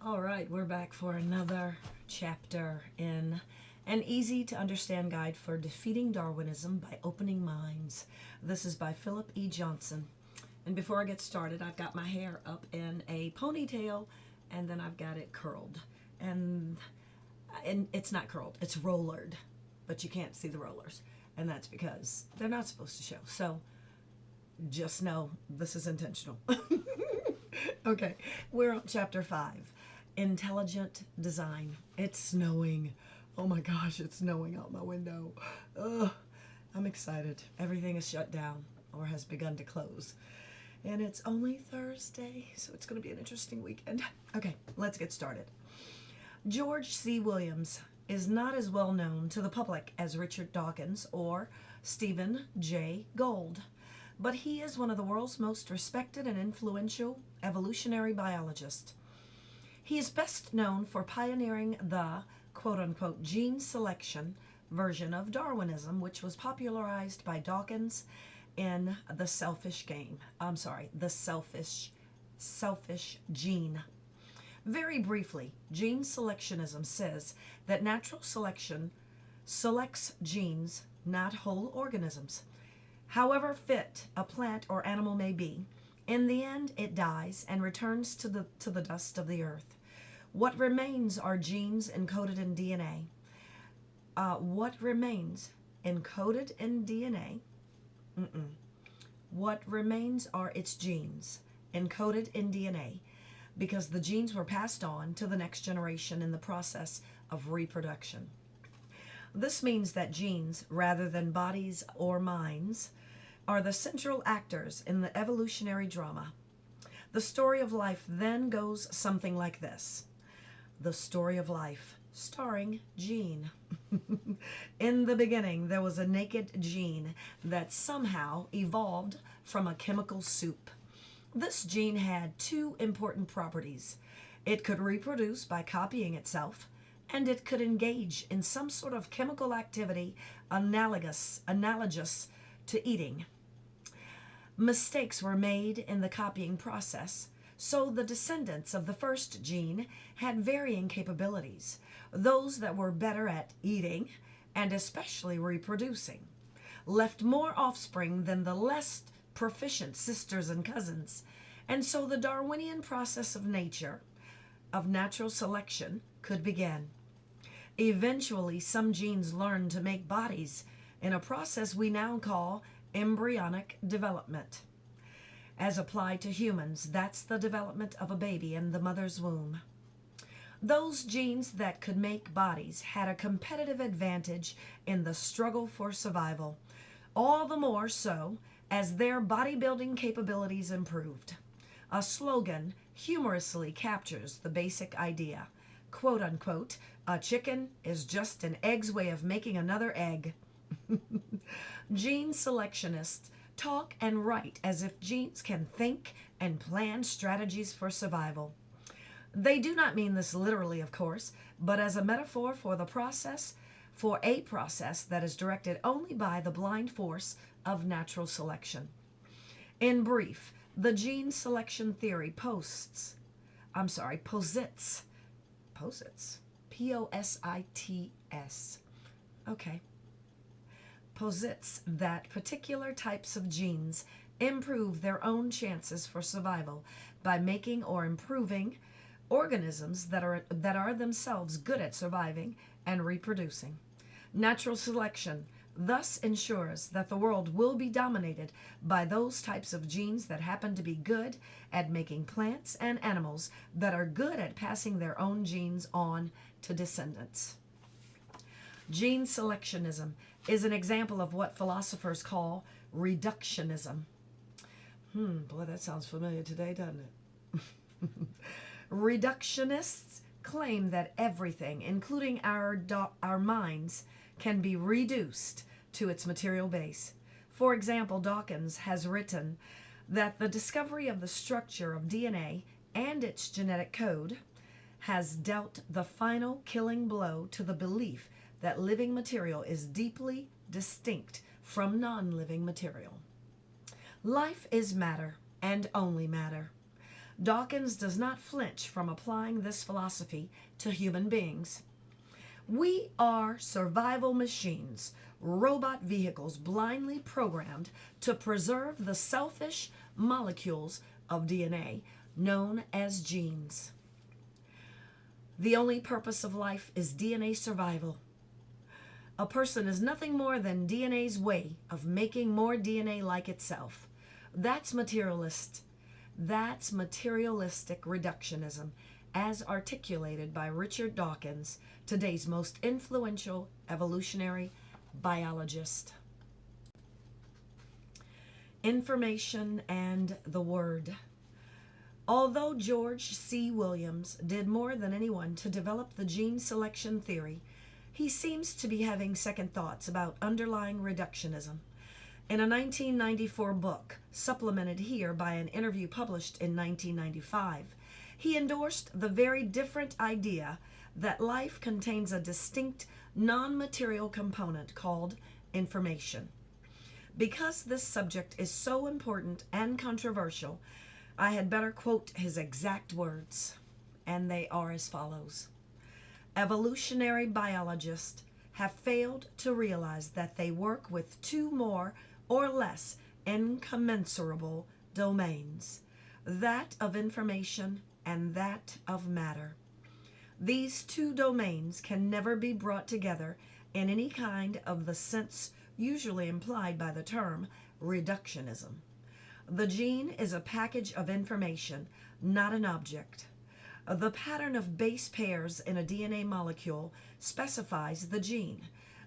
All right, we're back for another chapter in An Easy to Understand Guide for Defeating Darwinism by Opening Minds. This is by Phillip E Johnson. And before I get started, I've got my hair up in a ponytail and then I've got it curled. And it's not curled, it's rollered, but you can't see the rollers. And that's because they're not supposed to show. So just know this is intentional. Okay, we're on chapter 5. Intelligent design. It's snowing. Oh my gosh, it's snowing out my window. Ugh, I'm excited. Everything is shut down or has begun to close. And it's only Thursday, so it's going to be an interesting weekend. Okay, let's get started. George C. Williams is not as well known to the public as Richard Dawkins or Stephen Jay Gould, but he is one of the world's most respected and influential evolutionary biologists. He is best known for pioneering the quote-unquote gene selection version of Darwinism, which was popularized by Dawkins in The Selfish Game. The Selfish Gene. Very briefly, gene selectionism says that natural selection selects genes, not whole organisms. However fit a plant or animal may be, in the end it dies and returns to the dust of the earth. What remains are genes encoded in DNA. What remains encoded in DNA? What remains are its genes encoded in DNA, because the genes were passed on to the next generation in the process of reproduction. This means that genes, rather than bodies or minds, are the central actors in the evolutionary drama. The story of life then goes something like this. The story of life, starring Gene. In the beginning, there was a naked gene that somehow evolved from a chemical soup. This gene had two important properties. It could reproduce by copying itself, and it could engage in some sort of chemical activity analogous to eating. Mistakes were made in the copying process, so the descendants of the first gene had varying capabilities, those that were better at eating and especially reproducing, left more offspring than the less proficient sisters and cousins, and so the Darwinian process of natural selection, could begin. Eventually, some genes learned to make bodies in a process we now call embryonic development. As applied to humans, that's the development of a baby in the mother's womb. Those genes that could make bodies had a competitive advantage in the struggle for survival, all the more so as their bodybuilding capabilities improved. A slogan humorously captures the basic idea. Quote unquote, a chicken is just an egg's way of making another egg. Gene selectionists talk and write as if genes can think and plan strategies for survival. They do not mean this literally, of course, but as a metaphor for a process that is directed only by the blind force of natural selection. In brief, the gene selection theory posits, P-O-S-I-T-S. Okay. Posits that particular types of genes improve their own chances for survival by making or improving organisms that are themselves good at surviving and reproducing. Natural selection thus ensures that the world will be dominated by those types of genes that happen to be good at making plants and animals that are good at passing their own genes on to descendants. Gene selectionism is an example of what philosophers call reductionism. Boy, that sounds familiar today, doesn't it? Reductionists claim that everything, including our minds, can be reduced to its material base. For example, Dawkins has written that the discovery of the structure of DNA and its genetic code has dealt the final killing blow to the belief that living material is deeply distinct from non-living material. Life is matter and only matter. Dawkins does not flinch from applying this philosophy to human beings. We are survival machines, robot vehicles blindly programmed to preserve the selfish molecules of DNA known as genes. The only purpose of life is DNA survival. A person is nothing more than DNA's way of making more DNA like itself. That's materialist. That's materialistic reductionism, as articulated by Richard Dawkins, today's most influential evolutionary biologist. Information and the Word. Although George C. Williams did more than anyone to develop the gene selection theory, he seems to be having second thoughts about underlying reductionism. In a 1994 book, supplemented here by an interview published in 1995, he endorsed the very different idea that life contains a distinct non-material component called information. Because this subject is so important and controversial, I had better quote his exact words, and they are as follows. Evolutionary biologists have failed to realize that they work with two more or less incommensurable domains, that of information and that of matter. These two domains can never be brought together in any kind of the sense usually implied by the term reductionism. The gene is a package of information, not an object. The pattern of base pairs in a DNA molecule specifies the gene,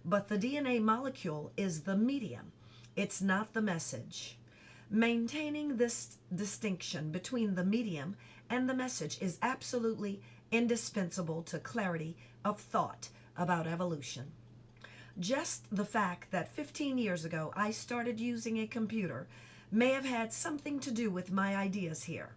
but the DNA molecule is the medium. It's not the message. Maintaining this distinction between the medium and the message is absolutely indispensable to clarity of thought about evolution. Just the fact that 15 years ago I started using a computer may have had something to do with my ideas here.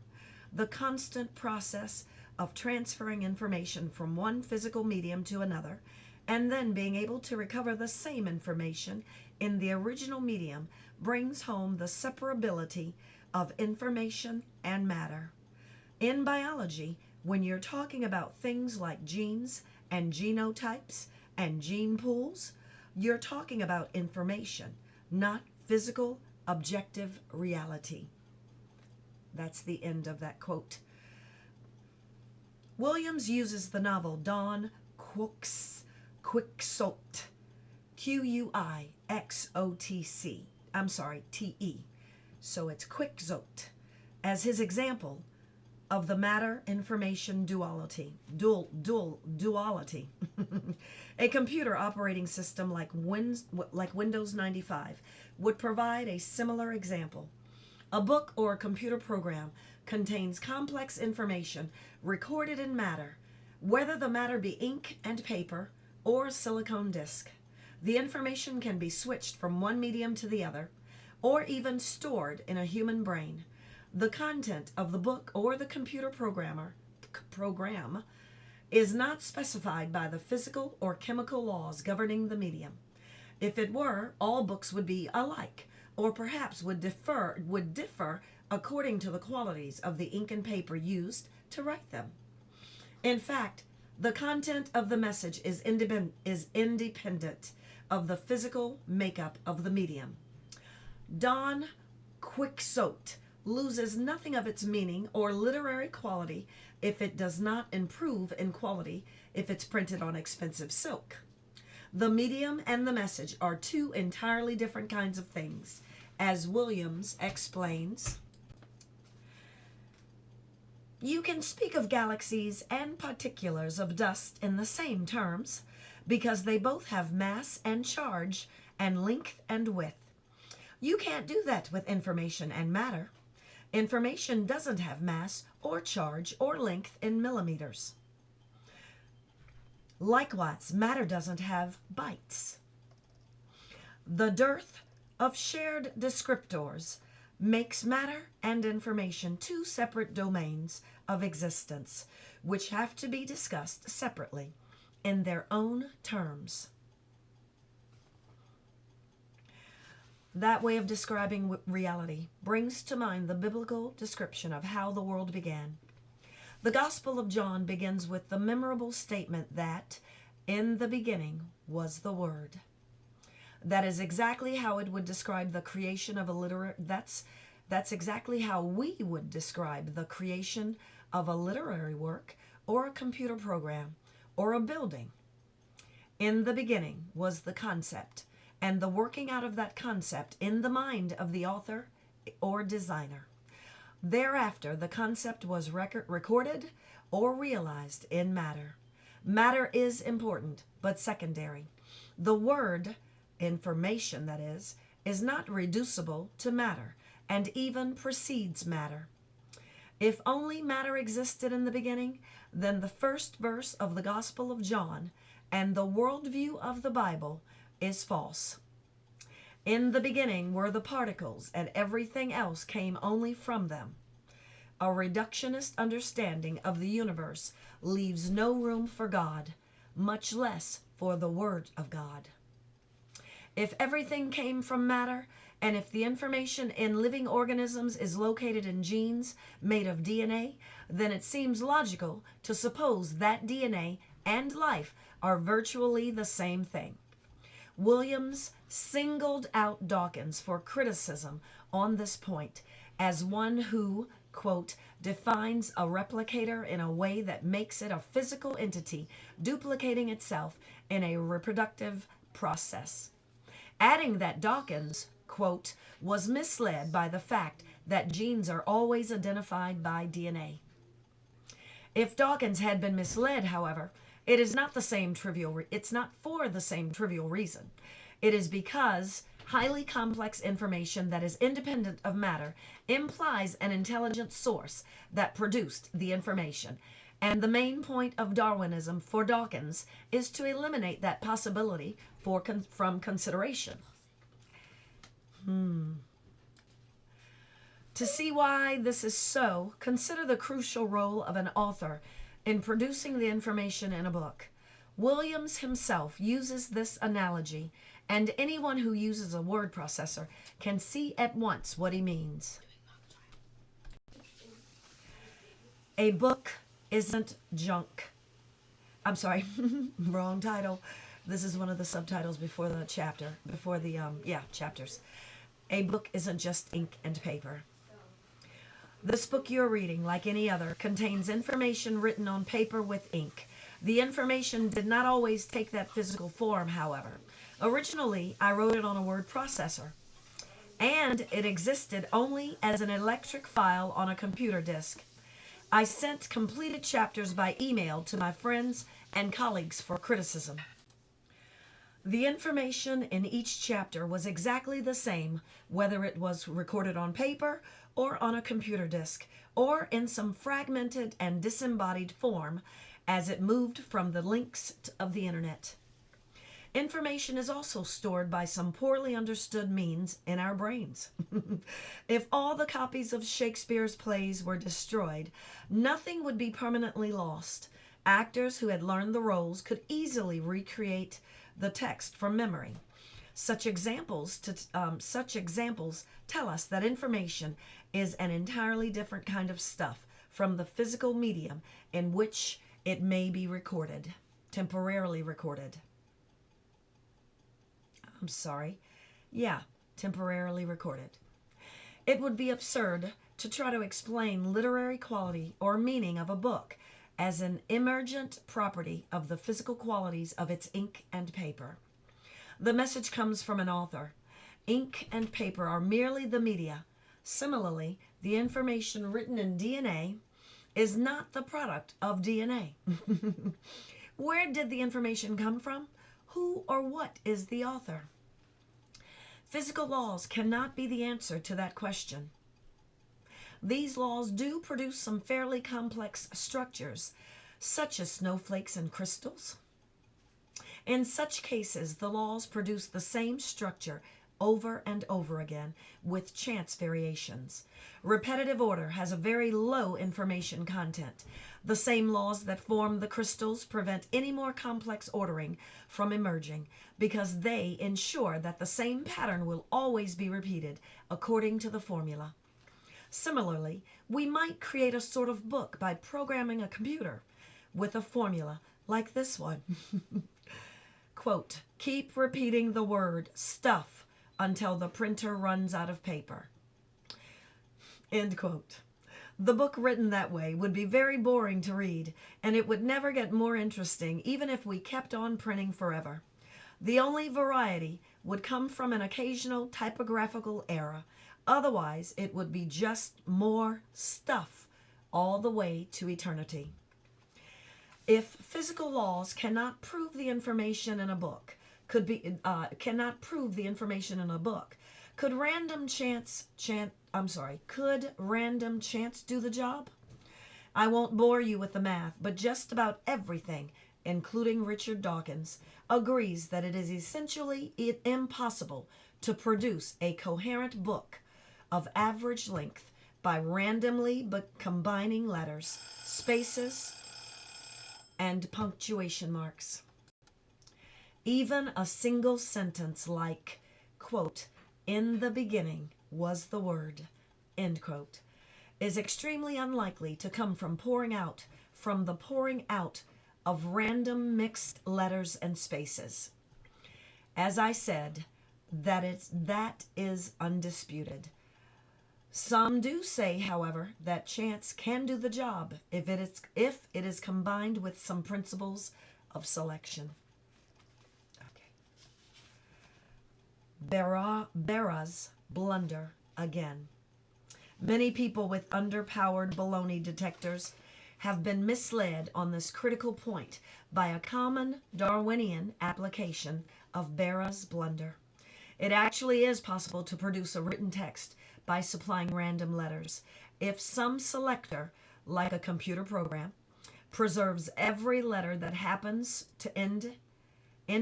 The constant process of transferring information from one physical medium to another, and then being able to recover the same information in the original medium, brings home the separability of information and matter. In biology, when you're talking about things like genes and genotypes and gene pools, you're talking about information, not physical, objective reality. That's the end of that quote. Williams uses the novel Don Quixote, T-E, so it's Quixote, as his example of the matter-information duality. A computer operating system like Windows 95 would provide a similar example. A book or a computer program contains complex information recorded in matter, whether the matter be ink and paper or a silicone disk. The information can be switched from one medium to the other, or even stored in a human brain. The content of the book or the computer program is not specified by the physical or chemical laws governing the medium. If it were, all books would be alike, or perhaps would differ according to the qualities of the ink and paper used to write them. In fact, the content of the message is independent of the physical makeup of the medium. Don Quixote loses nothing of its meaning or literary quality if it does not improve in quality if it's printed on expensive silk. The medium and the message are two entirely different kinds of things, as Williams explains. You can speak of galaxies and particulars of dust in the same terms, because they both have mass and charge and length and width. You can't do that with information and matter. Information doesn't have mass or charge or length in millimeters. Likewise, matter doesn't have bytes. The dearth of shared descriptors makes matter and information two separate domains of existence, which have to be discussed separately in their own terms. That way of describing reality brings to mind the biblical description of how the world began. The Gospel of John begins with the memorable statement that, in the beginning was the Word. That is exactly how it would describe the creation of a literary. That's exactly how we would describe the creation of a literary work or a computer program or a building. In the beginning was the concept, and the working out of that concept in the mind of the author or designer. Thereafter, the concept was recorded or realized in matter. Matter is important, but secondary. The word, information that is not reducible to matter, and even precedes matter. If only matter existed in the beginning, then the first verse of the Gospel of John and the worldview of the Bible is false. In the beginning were the particles, and everything else came only from them. A reductionist understanding of the universe leaves no room for God, much less for the Word of God. If everything came from matter, and if the information in living organisms is located in genes made of DNA, then it seems logical to suppose that DNA and life are virtually the same thing. Williams singled out Dawkins for criticism on this point as one who, quote, defines a replicator in a way that makes it a physical entity duplicating itself in a reproductive process. Adding that Dawkins, quote, was misled by the fact that genes are always identified by DNA. If Dawkins had been misled, however, it's not for the same trivial reason. It is because highly complex information that is independent of matter implies an intelligent source that produced the information. And the main point of Darwinism for Dawkins is to eliminate that possibility from consideration. To see why this is so, consider the crucial role of an author in producing the information in a book. Williams himself uses this analogy, and anyone who uses a word processor can see at once what he means. A book isn't junk. I'm sorry, wrong title. This is one of the subtitles before the chapter, chapters. A book isn't just ink and paper. This book you're reading, like any other, contains information written on paper with ink. The information did not always take that physical form, however. Originally, I wrote it on a word processor, and it existed only as an electric file on a computer disk. I sent completed chapters by email to my friends and colleagues for criticism. The information in each chapter was exactly the same, whether it was recorded on paper or on a computer disk, or in some fragmented and disembodied form as it moved from the links of the internet. Information is also stored by some poorly understood means in our brains. If all the copies of Shakespeare's plays were destroyed, nothing would be permanently lost. Actors who had learned the roles could easily recreate the text from memory. Such examples tell us that information is an entirely different kind of stuff from the physical medium in which it may be recorded, temporarily recorded. Temporarily recorded. It would be absurd to try to explain literary quality or meaning of a book as an emergent property of the physical qualities of its ink and paper. The message comes from an author. Ink and paper are merely the media. Similarly, the information written in DNA is not the product of DNA. Where did the information come from? Who or what is the author? Physical laws cannot be the answer to that question. These laws do produce some fairly complex structures, such as snowflakes and crystals. In such cases, the laws produce the same structure over and over again with chance variations. Repetitive order has a very low information content. The same laws that form the crystals prevent any more complex ordering from emerging because they ensure that the same pattern will always be repeated according to the formula. Similarly, we might create a sort of book by programming a computer with a formula like this one. Quote, keep repeating the word stuff until the printer runs out of paper. End quote. The book written that way would be very boring to read, and it would never get more interesting even if we kept on printing forever. The only variety would come from an occasional typographical error. Otherwise, it would be just more stuff all the way to eternity. If physical laws cannot prove the information in a book, could random chance do the job? I won't bore you with the math, but just about everything, including Richard Dawkins, agrees that it is essentially impossible to produce a coherent book of average length by randomly combining letters, spaces, and punctuation marks. Even a single sentence like, quote, in the beginning was the Word, end quote, is extremely unlikely to come from the pouring out of random mixed letters and spaces. As I said, that is undisputed. Some do say, however, that chance can do the job if it is combined with some principles of selection. Okay. Bera's blunder again. Many people with underpowered baloney detectors have been misled on this critical point by a common Darwinian application of Bera's blunder. It actually is possible to produce a written text by supplying random letters if some selector, like a computer program, preserves every letter that happens to end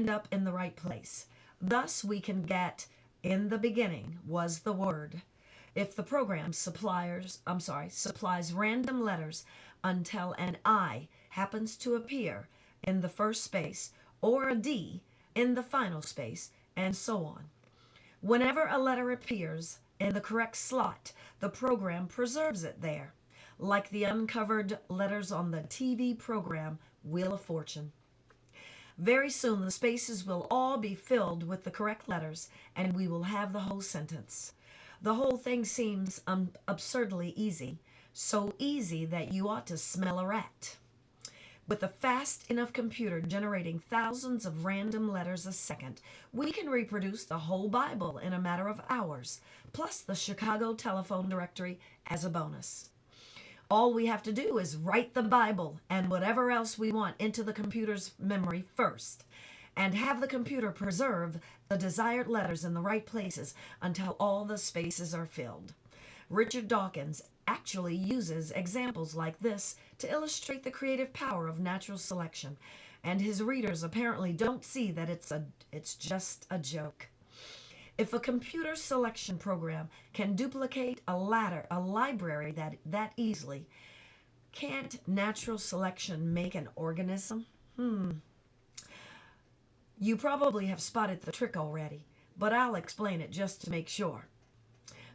up in the right place. Thus we can get in the beginning was the Word if the program supplies random letters until an I happens to appear in the first space or a D in the final space, and so on. Whenever a letter appears in the correct slot, the program preserves it there, like the uncovered letters on the TV program Wheel of Fortune. Very soon the spaces will all be filled with the correct letters, and we will have the whole sentence. The whole thing seems absurdly easy, so easy that you ought to smell a rat. With a fast enough computer generating thousands of random letters a second, we can reproduce the whole Bible in a matter of hours, plus the Chicago telephone directory as a bonus. All we have to do is write the Bible and whatever else we want into the computer's memory first, and have the computer preserve the desired letters in the right places until all the spaces are filled. Richard Dawkins actually uses examples like this to illustrate the creative power of natural selection, and his readers apparently don't see that it's just a joke. If a computer selection program can duplicate a library that easily, can't natural selection make an organism? You probably have spotted the trick already, but I'll explain it just to make sure.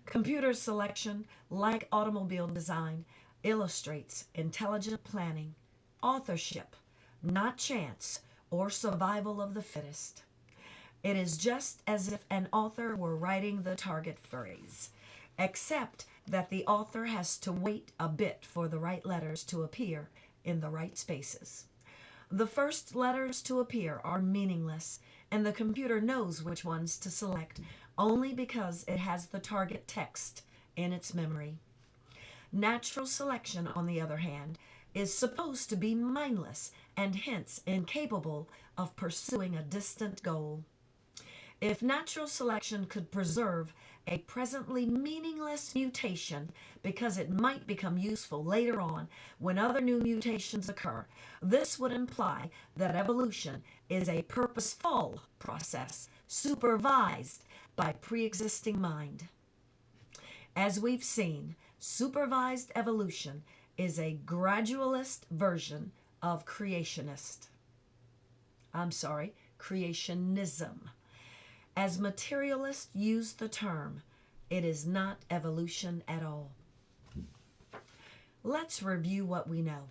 Computer selection, like automobile design, illustrates intelligent planning, authorship, not chance or survival of the fittest. It is just as if an author were writing the target phrase, except that the author has to wait a bit for the right letters to appear in the right spaces. The first letters to appear are meaningless, and the computer knows which ones to select only because it has the target text in its memory. Natural selection, on the other hand, is supposed to be mindless and hence incapable of pursuing a distant goal. If natural selection could preserve a presently meaningless mutation because it might become useful later on when other new mutations occur, this would imply that evolution is a purposeful process supervised by pre-existing mind. As we've seen, supervised evolution is a gradualist version of creationism. As materialists use the term, it is not evolution at all. Let's review what we know.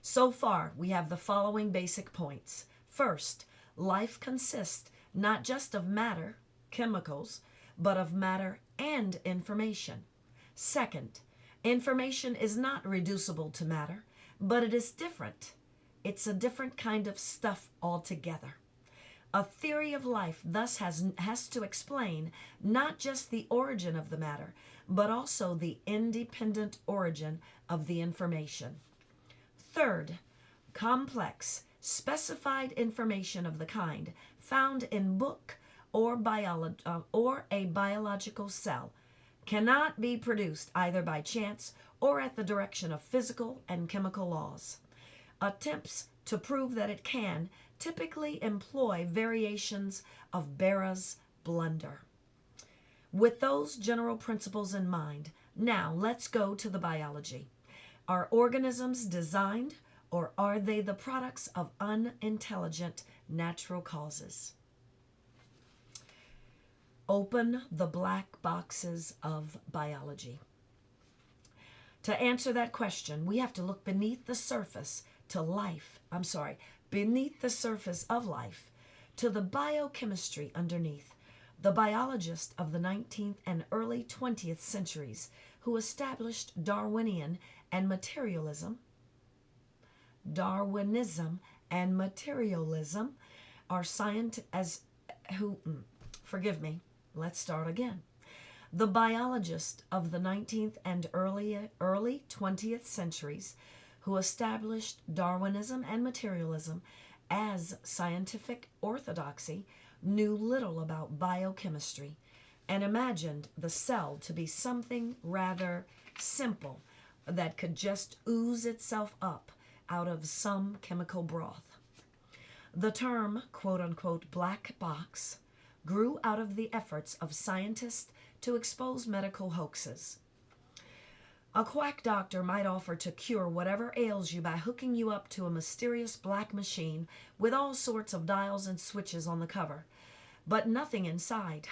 So far, we have the following basic points. First, life consists not just of matter, chemicals, but of matter and information. Second, information is not reducible to matter, but it is different. It's a different kind of stuff altogether. A theory of life thus has to explain not just the origin of the matter, but also the independent origin of the information. Third, complex, specified information of the kind found in book or a biological cell cannot be produced either by chance or at the direction of physical and chemical laws. Attempts to prove that it can typically employ variations of Barra's blunder. With those general principles in mind, now let's go to the biology. Are organisms designed, or are they the products of unintelligent natural causes? Open the black boxes of biology. To answer that question, we have to look beneath the surface beneath the surface of life, to the biochemistry underneath. The biologist of the 19th and early 20th centuries who established Darwinism and materialism are Let's start again. The biologist of the 19th and early 20th centuries who established Darwinism and materialism as scientific orthodoxy knew little about biochemistry and imagined the cell to be something rather simple that could just ooze itself up out of some chemical broth. The term, quote-unquote, black box grew out of the efforts of scientists to expose medical hoaxes. A quack doctor might offer to cure whatever ails you by hooking you up to a mysterious black machine with all sorts of dials and switches on the cover, but nothing inside.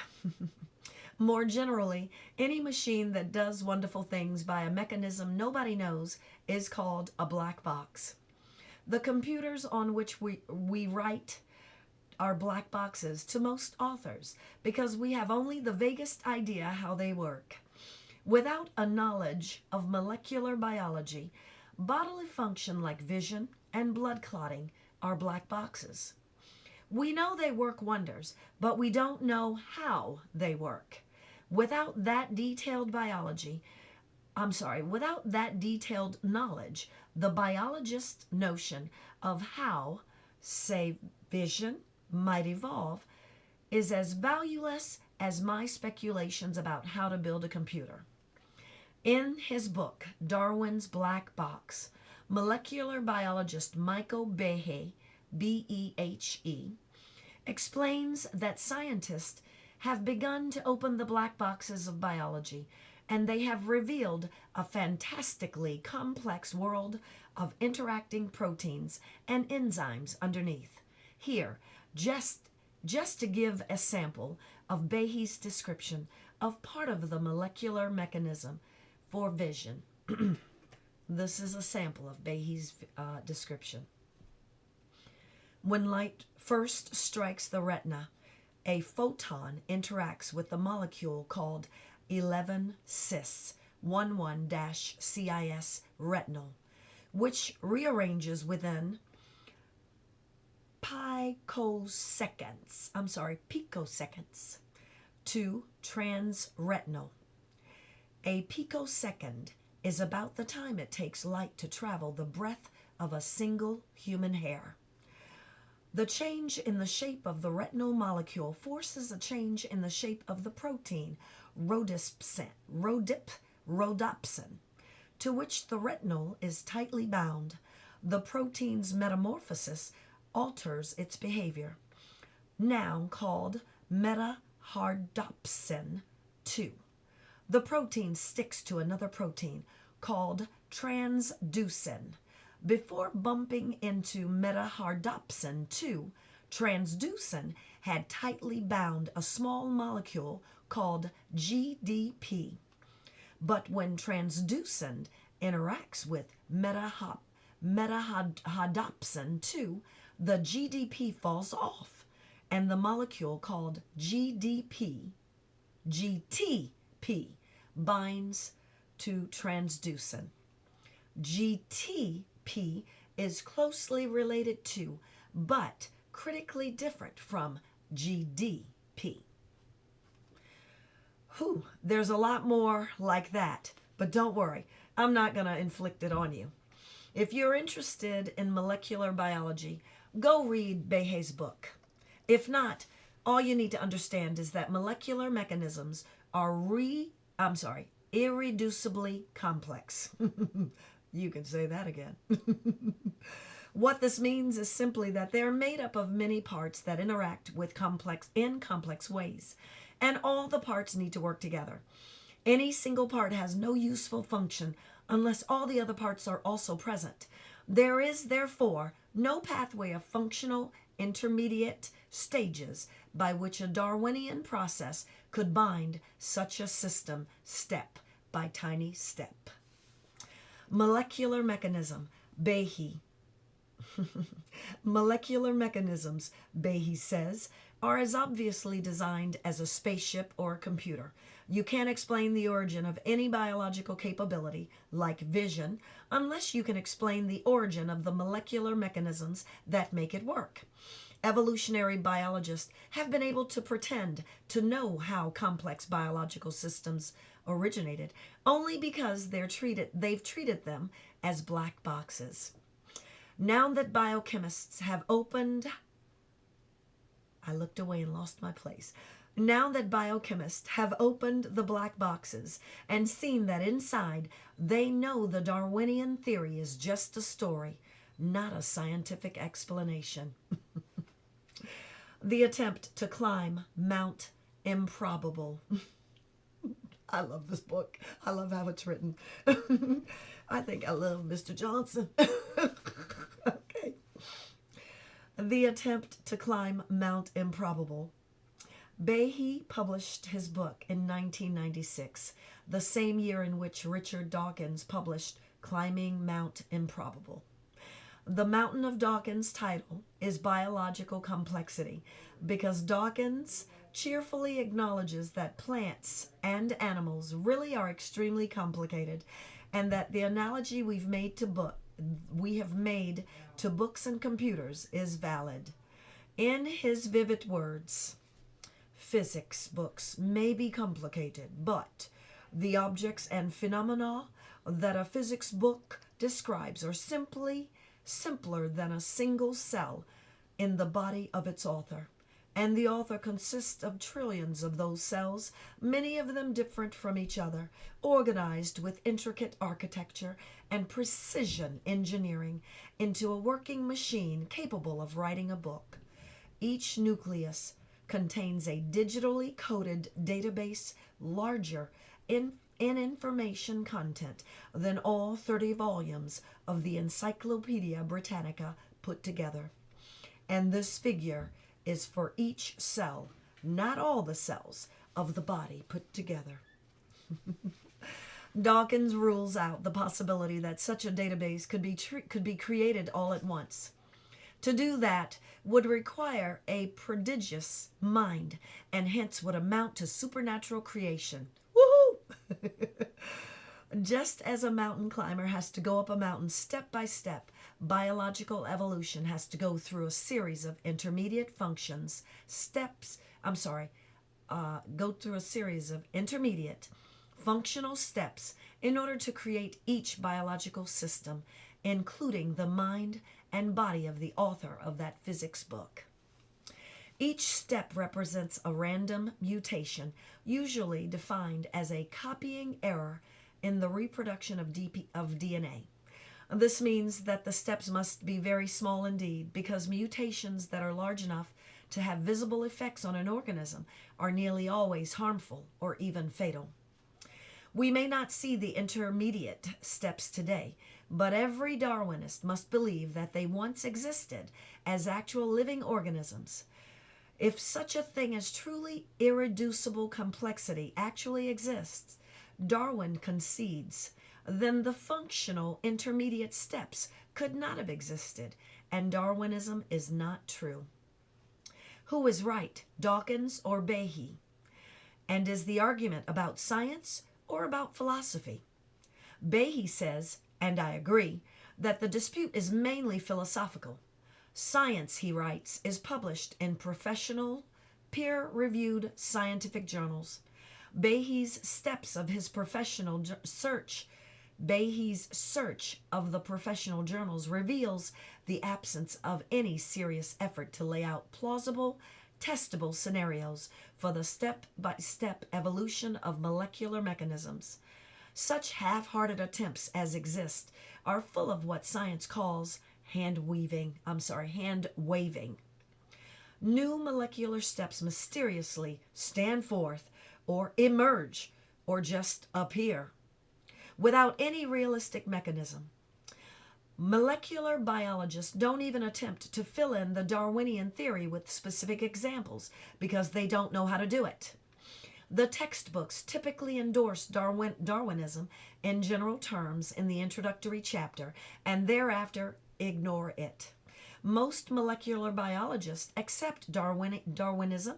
More generally, any machine that does wonderful things by a mechanism nobody knows is called a black box. The computers on which we write are black boxes to most authors because we have only the vaguest idea how they work. Without a knowledge of molecular biology, bodily function like vision and blood clotting are black boxes. We know they work wonders, but we don't know how they work. Without that detailed knowledge, the biologist's notion of how, say, vision might evolve is as valueless as my speculations about how to build a computer. In his book, Darwin's Black Box, molecular biologist Michael Behe, B-E-H-E, explains that scientists have begun to open the black boxes of biology, and they have revealed a fantastically complex world of interacting proteins and enzymes underneath. Here, just to give a sample of Behe's description of part of the molecular mechanism for vision. This is a sample of Behe's description. When light first strikes the retina, a photon interacts with the molecule called 11-cis, 11-cis retinal, which rearranges within picoseconds to transretinal. A picosecond is about the time it takes light to travel the breadth of a single human hair. The change in the shape of the retinal molecule forces a change in the shape of the protein, rhodopsin, to which the retinal is tightly bound. The protein's metamorphosis alters its behavior, now called metahardopsin 2. The protein sticks to another protein called transducin. Before bumping into metahardopsin 2, transducin had tightly bound a small molecule called GDP. But when transducin interacts with metahardopsin 2, the GDP falls off, and the molecule called GTP binds to transducin. GTP is closely related to, but critically different from GDP. There's a lot more like that, but don't worry, I'm not going to inflict it on you. If you're interested in molecular biology, go read Behe's book. If not, all you need to understand is that molecular mechanisms are irreducibly complex. You can say that again. What this means is simply that they're made up of many parts that interact with complex ways, and all the parts need to work together. Any single part has no useful function unless all the other parts are also present. There is, therefore, no pathway of functional intermediate stages by which a Darwinian process could bind such a system step by tiny step. Molecular mechanism, Behe. Molecular mechanisms, Behe says, are as obviously designed as a spaceship or a computer. You can't explain the origin of any biological capability, like vision, unless you can explain the origin of the molecular mechanisms that make it work. Evolutionary biologists have been able to pretend to know how complex biological systems originated only because they've treated them as black boxes. Now that biochemists have opened... I looked away and lost my place. Now that biochemists have opened the black boxes and seen that inside, they know the Darwinian theory is just a story, not a scientific explanation. The attempt to climb Mount Improbable. I love this book. I love how it's written. I think I love Mr. Johnson. Okay. The attempt to climb Mount Improbable. Behe published his book in 1996, the same year in which Richard Dawkins published Climbing Mount Improbable. The Mountain of Dawkins title is Biological Complexity because Dawkins cheerfully acknowledges that plants and animals really are extremely complicated, and that the analogy we have made to books and computers is valid. In his vivid words, physics books may be complicated, but the objects and phenomena that a physics book describes are simpler than a single cell in the body of its author. And the author consists of trillions of those cells, many of them different from each other, organized with intricate architecture and precision engineering into a working machine capable of writing a book. Each nucleus contains a digitally coded database larger in information content than all 30 volumes of the Encyclopedia Britannica put together. And this figure is for each cell, not all the cells of the body put together. Dawkins rules out the possibility that such a database could be created all at once. To do that would require a prodigious mind, and hence would amount to supernatural creation. Woohoo! Just as a mountain climber has to go up a mountain step by step, biological evolution has to go through a series of intermediate functional steps in order to create each biological system, including the mind and body of the author of that physics book. Each step represents a random mutation, usually defined as a copying error in the reproduction of DNA. This means that the steps must be very small indeed, because mutations that are large enough to have visible effects on an organism are nearly always harmful or even fatal. We may not see the intermediate steps today, but every Darwinist must believe that they once existed as actual living organisms. If such a thing as truly irreducible complexity actually exists, Darwin concedes, then the functional intermediate steps could not have existed, and Darwinism is not true. Who is right, Dawkins or Behe? And is the argument about science or about philosophy? Behe says, and I agree, that the dispute is mainly philosophical. Science, he writes, is published in professional, peer-reviewed scientific journals. Behe's steps of his professional search Behe's search of the professional journals reveals the absence of any serious effort to lay out plausible, testable scenarios for the step-by-step evolution of molecular mechanisms. Such half-hearted attempts as exist are full of what science calls hand-waving. New molecular steps mysteriously stand forth or emerge or just appear without any realistic mechanism. Molecular biologists don't even attempt to fill in the Darwinian theory with specific examples because they don't know how to do it. The textbooks typically endorse Darwinism in general terms in the introductory chapter and thereafter ignore it. Most molecular biologists accept Darwinism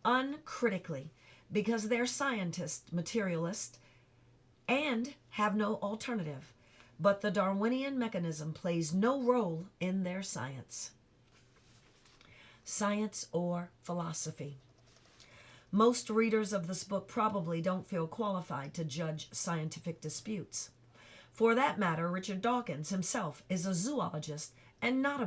uncritically because they're scientists, materialists, and have no alternative. But the Darwinian mechanism plays no role in their science. Science or philosophy? Most readers of this book probably don't feel qualified to judge scientific disputes. For that matter, Richard Dawkins himself is a zoologist and not a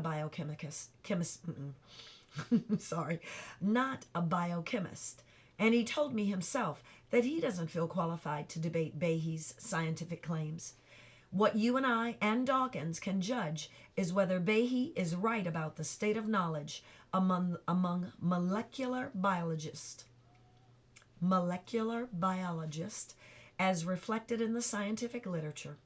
not a biochemist. And he told me himself that he doesn't feel qualified to debate Behe's scientific claims. What you and I and Dawkins can judge is whether Behe is right about the state of knowledge among molecular biologists. Molecular biologists, as reflected in the scientific literature.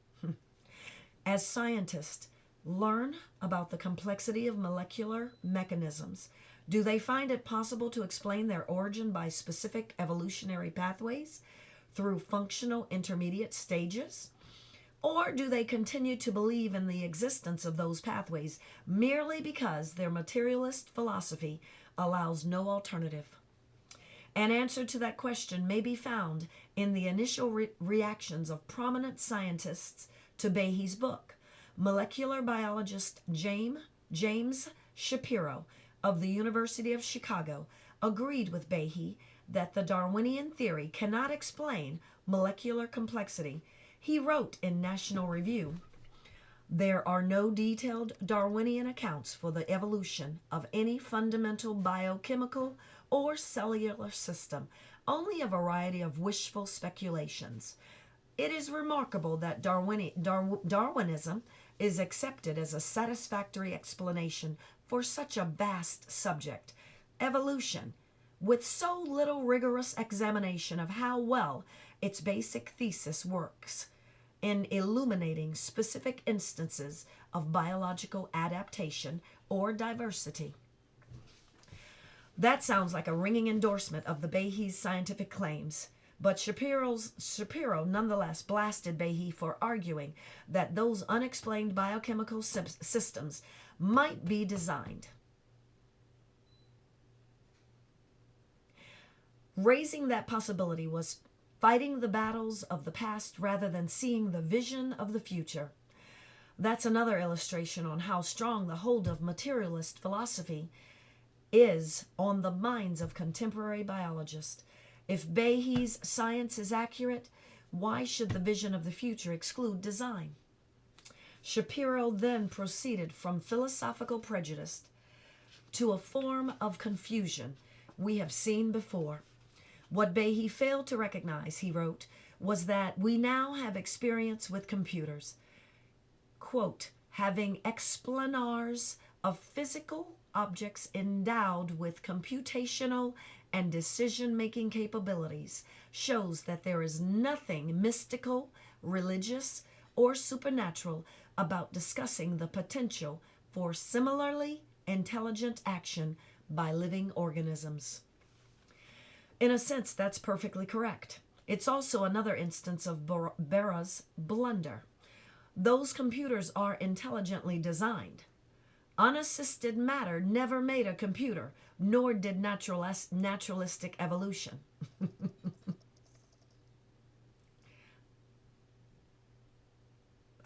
As scientists learn about the complexity of molecular mechanisms, do they find it possible to explain their origin by specific evolutionary pathways through functional intermediate stages? Or do they continue to believe in the existence of those pathways merely because their materialist philosophy allows no alternative? An answer to that question may be found in the initial reactions of prominent scientists to Behe's book. Molecular biologist James Shapiro of the University of Chicago agreed with Behe that the Darwinian theory cannot explain molecular complexity. He wrote in National Review, "There are no detailed Darwinian accounts for the evolution of any fundamental biochemical or cellular system, only a variety of wishful speculations. It is remarkable that Darwinism is accepted as a satisfactory explanation for such a vast subject, evolution, with so little rigorous examination of how well its basic thesis works in illuminating specific instances of biological adaptation or diversity." That sounds like a ringing endorsement of the Behe's scientific claims, but Shapiro nonetheless blasted Behe for arguing that those unexplained biochemical systems might be designed. Raising that possibility was fighting the battles of the past rather than seeing the vision of the future. That's another illustration on how strong the hold of materialist philosophy is on the minds of contemporary biologists. If Behe's science is accurate, why should the vision of the future exclude design? Shapiro then proceeded from philosophical prejudice to a form of confusion we have seen before. What Behe failed to recognize, he wrote, was that we now have experience with computers, quote, having explanars of physical objects endowed with computational and decision-making capabilities shows that there is nothing mystical, religious, or supernatural about discussing the potential for similarly intelligent action by living organisms. In a sense, that's perfectly correct. It's also another instance of Berra's blunder. Those computers are intelligently designed. Unassisted matter never made a computer, nor did naturalistic evolution.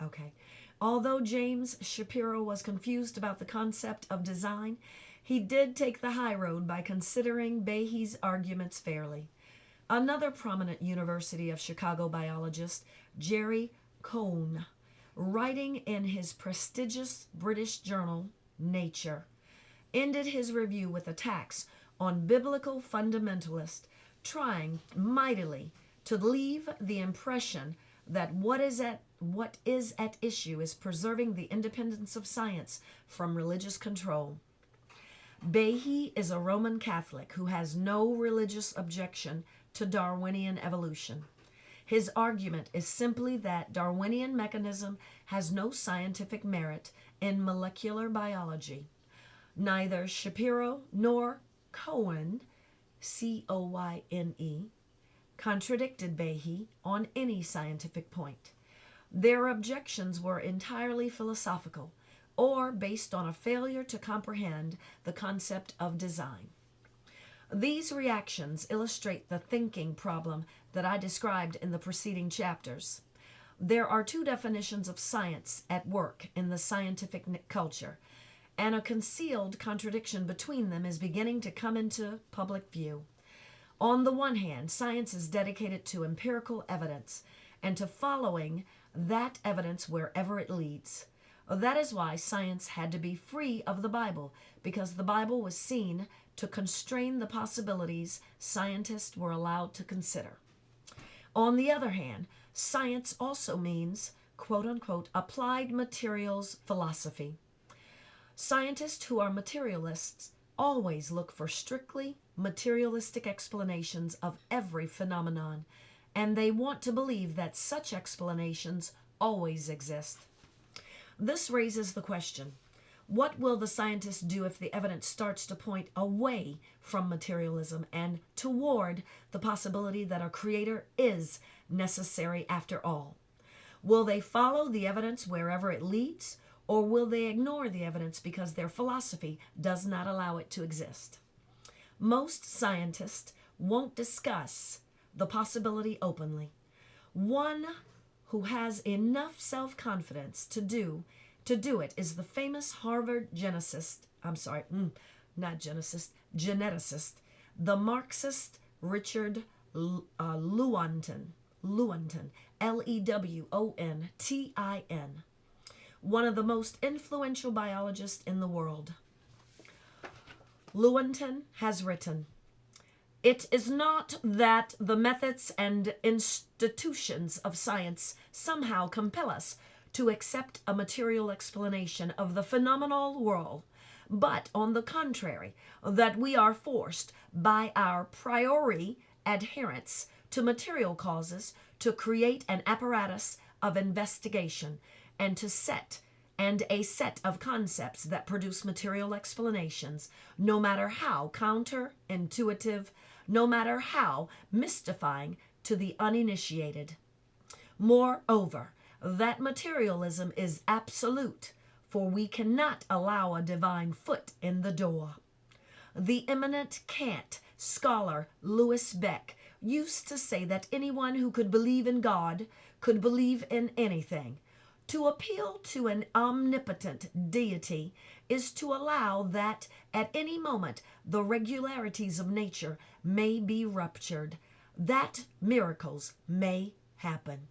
Okay. Although James Shapiro was confused about the concept of design, he did take the high road by considering Behe's arguments fairly. Another prominent University of Chicago biologist, Jerry Cohn, writing in his prestigious British journal, Nature, ended his review with attacks on biblical fundamentalists trying mightily to leave the impression that what is at issue is preserving the independence of science from religious control. Behe is a Roman Catholic who has no religious objection to Darwinian evolution. His argument is simply that Darwinian mechanism has no scientific merit in molecular biology. Neither Shapiro nor Cohen, Coyne, contradicted Behe on any scientific point. Their objections were entirely philosophical or based on a failure to comprehend the concept of design. These reactions illustrate the thinking problem that I described in the preceding chapters. There are two definitions of science at work in the scientific culture, and a concealed contradiction between them is beginning to come into public view. On the one hand, science is dedicated to empirical evidence and to following that evidence wherever it leads. That is why science had to be free of the Bible, because the Bible was seen to constrain the possibilities scientists were allowed to consider. On the other hand, science also means, quote unquote, applied materials philosophy. Scientists who are materialists always look for strictly materialistic explanations of every phenomenon, and they want to believe that such explanations always exist. This raises the question, what will the scientists do if the evidence starts to point away from materialism and toward the possibility that a creator is necessary after all? Will they follow the evidence wherever it leads, or will they ignore the evidence because their philosophy does not allow it to exist? Most scientists won't discuss the possibility openly. One who has enough self-confidence to do it is the famous Harvard geneticist, the Marxist Richard Lewontin, Lewontin, one of the most influential biologists in the world. Lewontin has written, "It is not that the methods and institutions of science somehow compel us to accept a material explanation of the phenomenal world, but on the contrary, that we are forced by our priori adherence to material causes to create an apparatus of investigation and a set of concepts that produce material explanations, no matter how counterintuitive, no matter how mystifying to the uninitiated. Moreover, that materialism is absolute, for we cannot allow a divine foot in the door. The eminent Kant scholar Louis Beck used to say that anyone who could believe in God could believe in anything. To appeal to an omnipotent deity is to allow that at any moment the regularities of nature may be ruptured, that miracles may happen."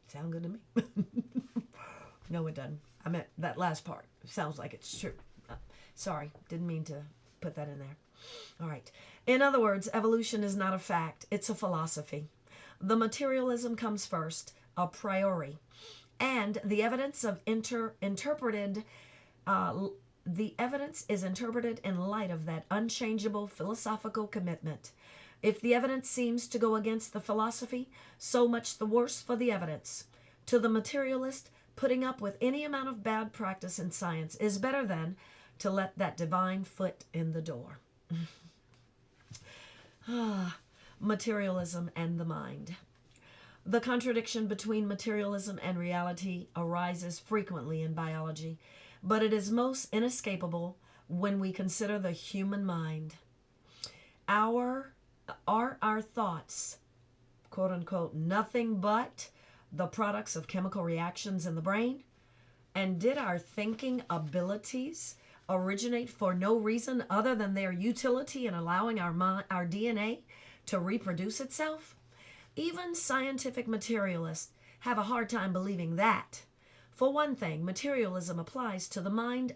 Sound good to me? No, it doesn't. I meant that last part. Sounds like it's true. Sorry, didn't mean to put that in there. All right. In other words, evolution is not a fact. It's a philosophy. The materialism comes first, a priori, and the evidence of interpreted the evidence is interpreted in light of that unchangeable philosophical commitment. If the evidence seems to go against the philosophy, so much the worse for the evidence. To the materialist, putting up with any amount of bad practice in science is better than to let that divine foot in the door. Materialism and the mind. The contradiction between materialism and reality arises frequently in biology, but it is most inescapable when we consider the human mind. Are our thoughts, quote unquote, nothing but the products of chemical reactions in the brain? And did our thinking abilities originate for no reason other than their utility in allowing our DNA to reproduce itself? Even scientific materialists have a hard time believing that. For one thing, materialism applies to the mind.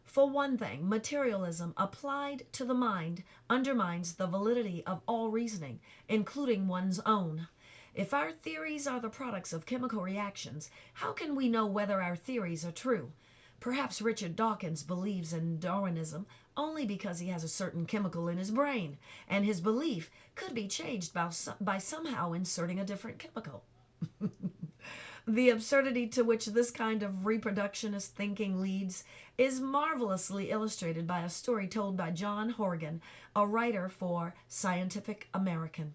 For one thing, materialism applied to the mind undermines the validity of all reasoning, including one's own. If our theories are the products of chemical reactions, how can we know whether our theories are true? Perhaps Richard Dawkins believes in Darwinism only because he has a certain chemical in his brain, and his belief could be changed by somehow inserting a different chemical. The absurdity to which this kind of reproductionist thinking leads is marvelously illustrated by a story told by John Horgan, a writer for Scientific American.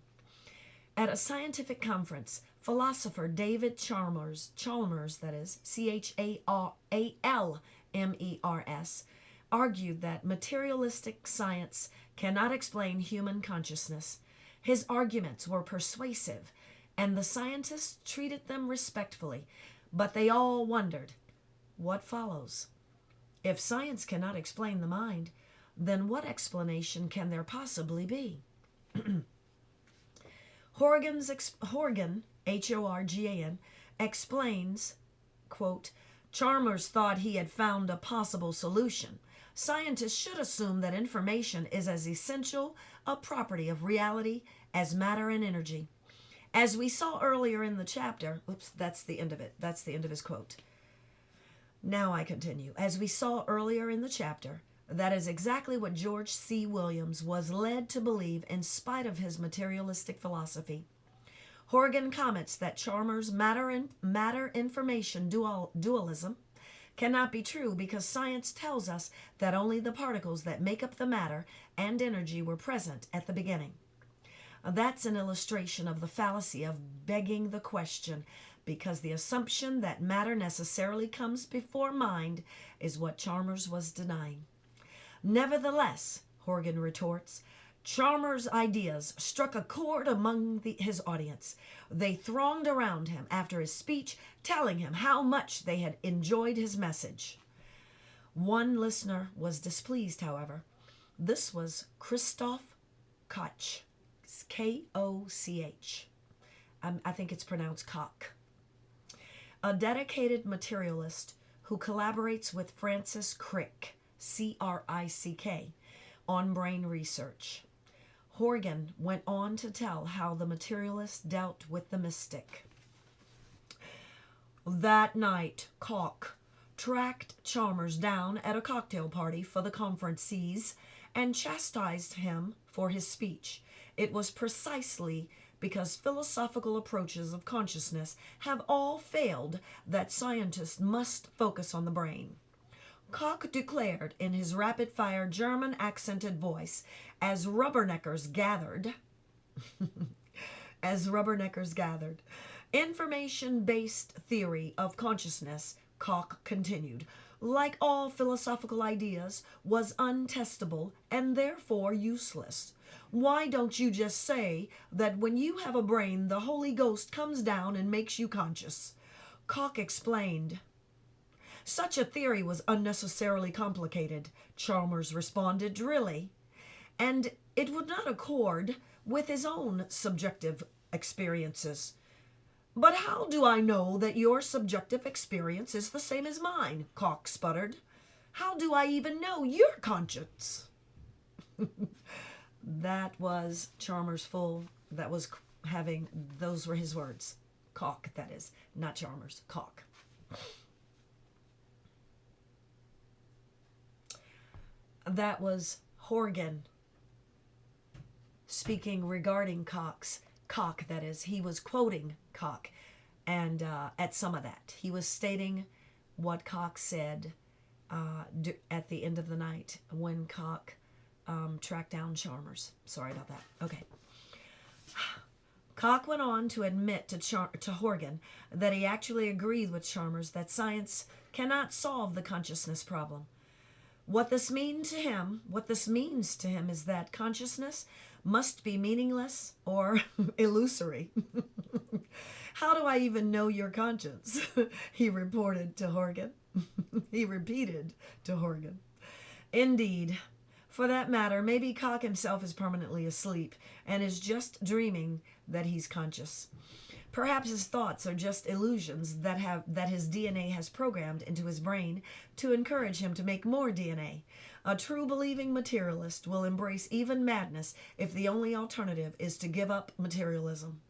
At a scientific conference, philosopher David Chalmers, that is, Chalmers, argued that materialistic science cannot explain human consciousness. His arguments were persuasive, and the scientists treated them respectfully, but they all wondered, what follows? If science cannot explain the mind, then what explanation can there possibly be? Horgan, Horgan, explains, quote, Chalmers thought he had found a possible solution. Scientists should assume that information is as essential a property of reality as matter and energy. As we saw earlier in the chapter, that's the end of it. That's the end of his quote. Now I continue. As we saw earlier in the chapter, that is exactly what George C. Williams was led to believe in spite of his materialistic philosophy. Horgan comments that Chalmers' matter-information dualism cannot be true because science tells us that only the particles that make up the matter and energy were present at the beginning. That's an illustration of the fallacy of begging the question, because the assumption that matter necessarily comes before mind is what Chalmers was denying. Nevertheless, Horgan retorts, Chalmers' ideas struck a chord among his audience. They thronged around him after his speech, telling him how much they had enjoyed his message. One listener was displeased, however. This was Christoph Koch, K-O-C-H. I think it's pronounced Koch. A dedicated materialist who collaborates with Francis Crick, C-R-I-C-K, on brain research. Horgan went on to tell how the materialist dealt with the mystic. That night, Koch tracked Chalmers down at a cocktail party for the conferencees and chastised him for his speech. It was precisely because philosophical approaches of consciousness have all failed that scientists must focus on the brain. Koch declared in his rapid-fire German-accented voice, as rubberneckers gathered, information-based theory of consciousness, Koch continued, like all philosophical ideas, was untestable and therefore useless. Why don't you just say that when you have a brain, the Holy Ghost comes down and makes you conscious? Koch explained. Such a theory was unnecessarily complicated, Chalmers responded, really, and it would not accord with his own subjective experiences. But how do I know that your subjective experience is the same as mine? Koch sputtered. How do I even know your conscience? That was Chalmers' those were his words. Cock, that is, not Chalmers, Cock. That was Horgan speaking regarding Cock, that is. He was quoting Cock, and at some of that. He was stating what Cock said at the end of the night when Cock tracked down Chalmers. Sorry about that. Okay. Cock went on to admit to Horgan that he actually agreed with Chalmers that science cannot solve the consciousness problem. What this means to him is that consciousness must be meaningless or illusory. How do I even know your conscience? He reported to Horgan. He repeated to Horgan. Indeed, for that matter, maybe Cock himself is permanently asleep and is just dreaming that he's conscious. Perhaps his thoughts are just illusions that his DNA has programmed into his brain to encourage him to make more DNA. A true believing materialist will embrace even madness if the only alternative is to give up materialism.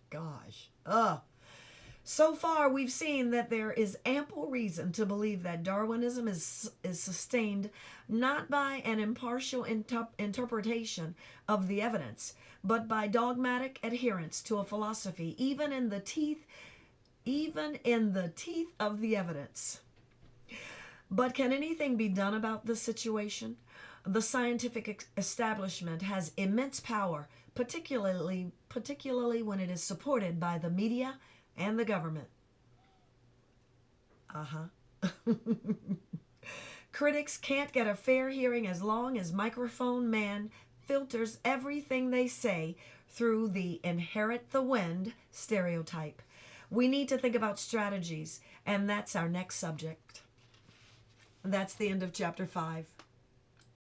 Gosh. So far, we've seen that there is ample reason to believe that Darwinism is sustained not by an impartial interpretation of the evidence, but by dogmatic adherence to a philosophy, even in the teeth of the evidence. But can anything be done about this situation? The scientific establishment has immense power, particularly when it is supported by the media and the government. Critics can't get a fair hearing as long as microphone man filters everything they say through the inherit the wind stereotype. We need to think about strategies, and that's our next subject. That's the end of chapter 5.